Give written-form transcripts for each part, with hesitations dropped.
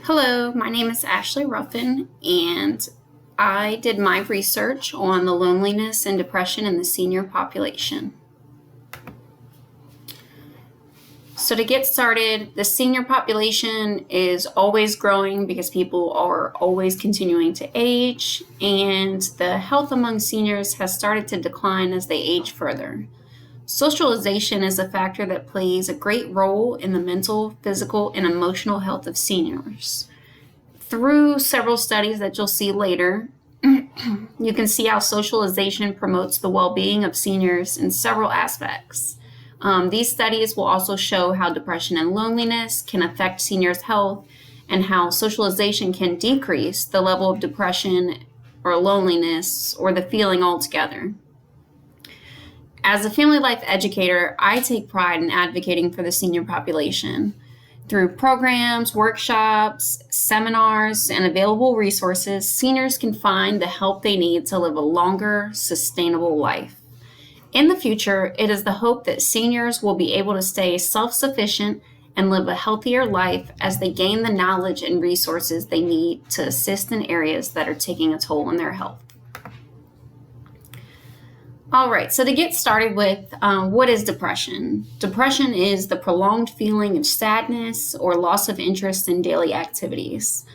Hello, my name is Ashley Ruffin, and I did my research on the loneliness and depression in the senior population. So to get started, the senior population is always growing because people are always continuing to age, and the health among seniors has started to decline as they age further. Socialization is a factor that plays a great role in the mental, physical, and emotional health of seniors. Through several studies that you'll see later, you can see how socialization promotes the well-being of seniors in several aspects. These studies will also show how depression and loneliness can affect seniors' health and how socialization can decrease the level of depression or loneliness or the feeling altogether. As a family life educator, I take pride in advocating for the senior population. Through programs, workshops, seminars, and available resources, seniors can find the help they need to live a longer, sustainable life. In the future, it is the hope that seniors will be able to stay self-sufficient and live a healthier life as they gain the knowledge and resources they need to assist in areas that are taking a toll on their health. All right, so to get started with, what is depression? Depression is the prolonged feeling of sadness or loss of interest in daily activities.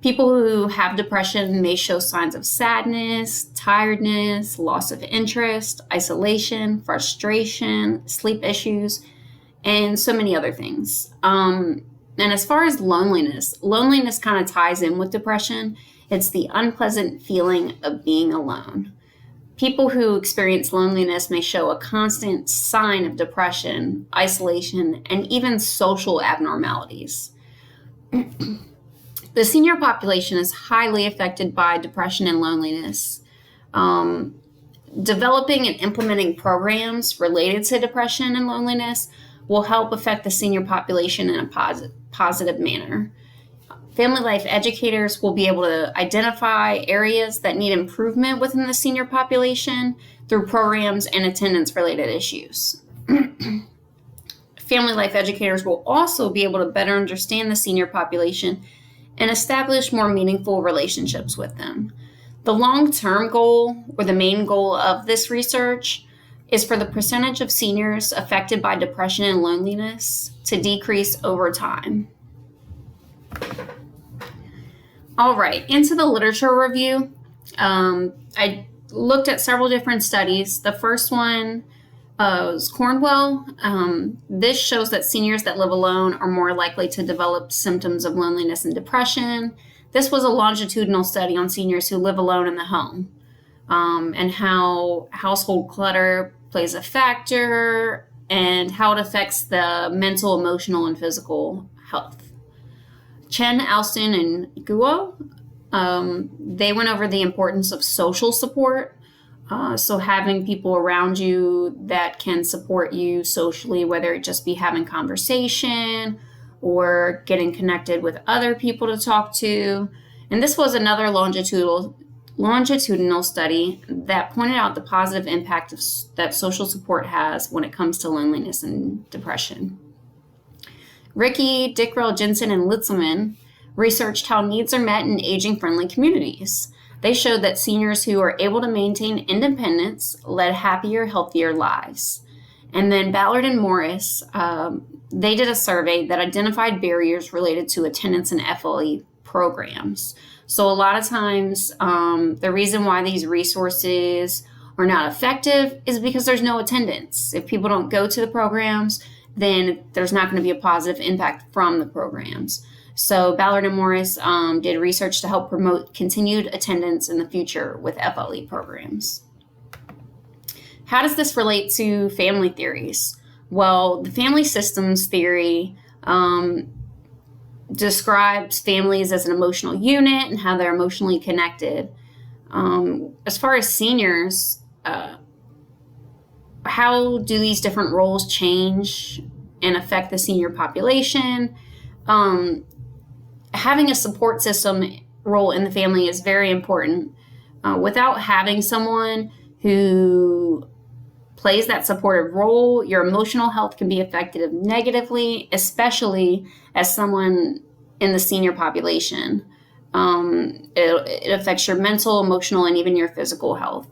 People who have depression may show signs of sadness, tiredness, loss of interest, isolation, frustration, sleep issues, and so many other things. And as far as loneliness kind of ties in with depression. It's the unpleasant feeling of being alone. People who experience loneliness may show a constant sign of depression, isolation, and even social abnormalities. The senior population is highly affected by depression and loneliness. Developing and implementing programs related to depression and loneliness will help affect the senior population in a positive manner. Family life educators will be able to identify areas that need improvement within the senior population through programs and attendance-related issues. Family life educators will also be able to better understand the senior population and establish more meaningful relationships with them. The long-term goal, or the main goal of this research, is for the percentage of seniors affected by depression and loneliness to decrease over time. All right, into the literature review. I looked at several different studies. The first one was Cornwell. This shows that seniors that live alone are more likely to develop symptoms of loneliness and depression. This was a longitudinal study on seniors who live alone in the home, and how household clutter plays a factor and how it affects the mental, emotional, and physical health. Chen, Alston, and Guo, they went over the importance of social support. So having people around you that can support you socially, whether it just be having conversation or getting connected with other people to talk to. And this was another longitudinal study that pointed out the positive impact that social support has when it comes to loneliness and depression. Ricky, Dickrell, Jensen, and Litzelman researched how needs are met in aging-friendly communities. They showed that seniors who are able to maintain independence led happier, healthier lives. And then Ballard and Morris, they did a survey that identified barriers related to attendance in FLE programs. So a lot of times, the reason why these resources are not effective is because there's no attendance. If people don't go to the programs, then there's not going to be a positive impact from the programs. So Ballard and Morris did research to help promote continued attendance in the future with FLE programs. How does this relate to family theories? Well, the family systems theory describes families as an emotional unit and how they're emotionally connected. As far as seniors, how do these different roles change and affect the senior population? Having a support system role in the family is very important. Without having someone who plays that supportive role, your emotional health can be affected negatively, especially as someone in the senior population. It affects your mental, emotional, and even your physical health.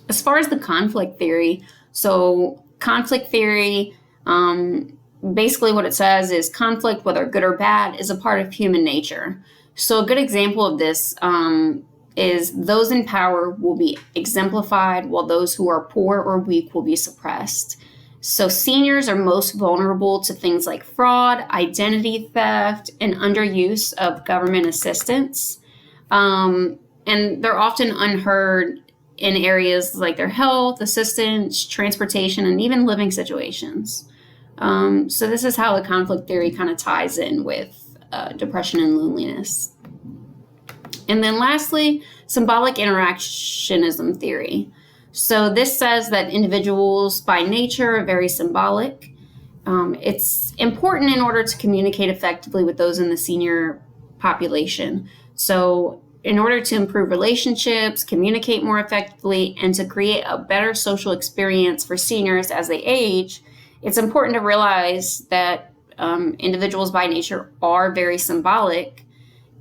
As far as the conflict theory, so conflict theory, basically what it says is conflict, whether good or bad, is a part of human nature. So a good example of this is those in power will be exemplified while those who are poor or weak will be suppressed. So seniors are most vulnerable to things like fraud, identity theft, and underuse of government assistance. And they're often unheard in areas like their health, assistance, transportation, and even living situations. So this is how the conflict theory kind of ties in with depression and loneliness. And then lastly, symbolic interactionism theory. So this says that individuals by nature are very symbolic. It's important in order to communicate effectively with those in the senior population. So in order to improve relationships, communicate more effectively, and to create a better social experience for seniors as they age, it's important to realize that individuals by nature are very symbolic,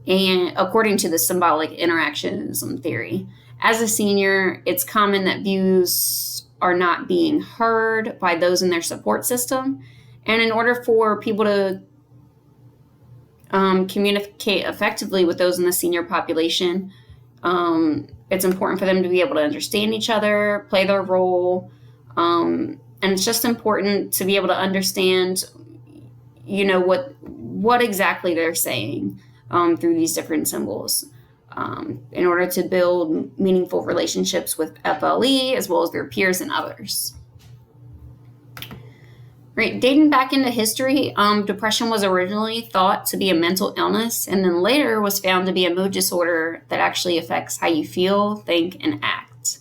and according to the symbolic interactionism theory. As a senior, it's common that views are not being heard by those in their support system. And in order for people to communicate effectively with those in the senior population, it's important for them to be able to understand each other, play their role, and it's just important to be able to understand, what exactly they're saying through these different symbols. In order to build meaningful relationships with FLE as well as their peers and others. Right, dating back into history, depression was originally thought to be a mental illness and then later was found to be a mood disorder that actually affects how you feel, think, and act.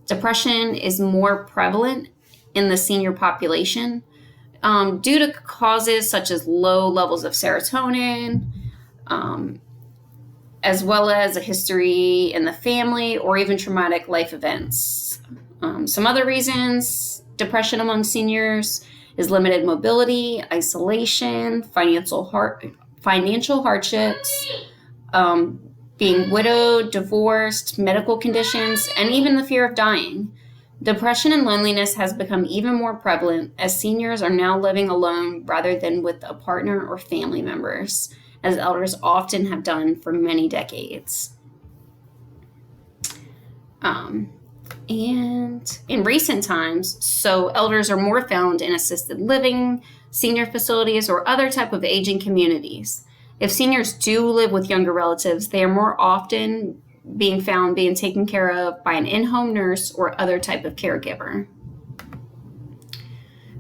Depression is more prevalent in the senior population due to causes such as low levels of serotonin, as well as a history in the family or even traumatic life events. Some other reasons depression among seniors is limited mobility, isolation, financial hardships, being widowed, divorced, medical conditions, and even the fear of dying. Depression and loneliness has become even more prevalent as seniors are now living alone rather than with a partner or family members, as elders often have done for many decades. And in recent times, so elders are more found in assisted living, senior facilities, or other type of aging communities. If seniors do live with younger relatives, they are more often being taken care of by an in-home nurse or other type of caregiver.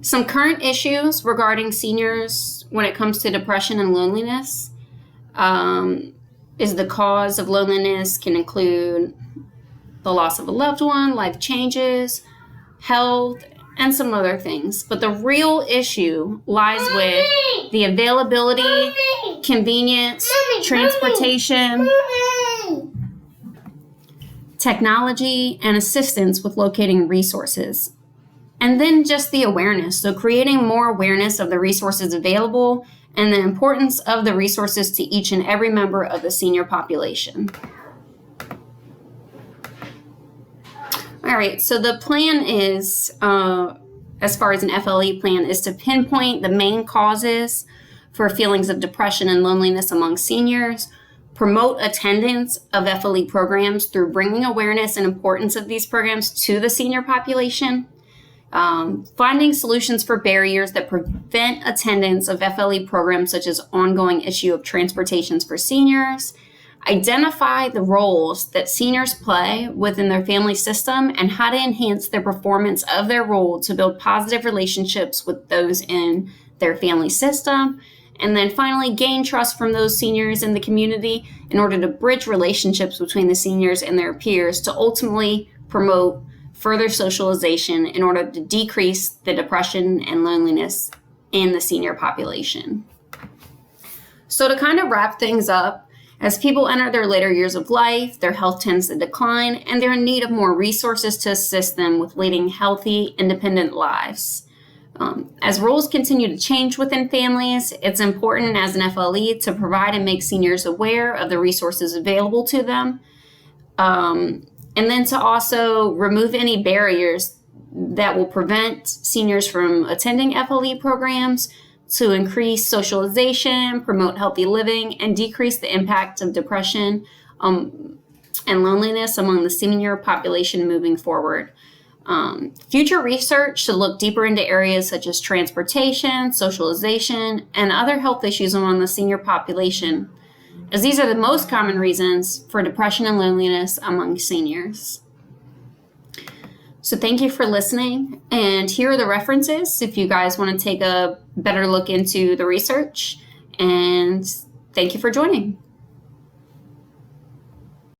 Some current issues regarding seniors when it comes to depression and loneliness is the cause of loneliness can include the loss of a loved one, life changes, health, and some other things. But the real issue lies with the availability, convenience, transportation, technology, and assistance with locating resources. And then just the awareness. So creating more awareness of the resources available and the importance of the resources to each and every member of the senior population. All right, so the plan is, as far as an FLE plan, is to pinpoint the main causes for feelings of depression and loneliness among seniors, promote attendance of FLE programs through bringing awareness and importance of these programs to the senior population, finding solutions for barriers that prevent attendance of FLE programs such as ongoing issue of transportations for seniors, identify the roles that seniors play within their family system and how to enhance their performance of their role to build positive relationships with those in their family system, and then finally gain trust from those seniors in the community in order to bridge relationships between the seniors and their peers to ultimately promote further socialization in order to decrease the depression and loneliness in the senior population. So to kind of wrap things up, as people enter their later years of life, their health tends to decline, and they're in need of more resources to assist them with leading healthy, independent lives. As roles continue to change within families, it's important as an FLE to provide and make seniors aware of the resources available to them, and then to also remove any barriers that will prevent seniors from attending FLE programs, to increase socialization, promote healthy living, and decrease the impact of depression and loneliness among the senior population moving forward. Future research should look deeper into areas such as transportation, socialization, and other health issues among the senior population, as these are the most common reasons for depression and loneliness among seniors. So thank you for listening, and here are the references if you guys want to take a better look into the research, and thank you for joining.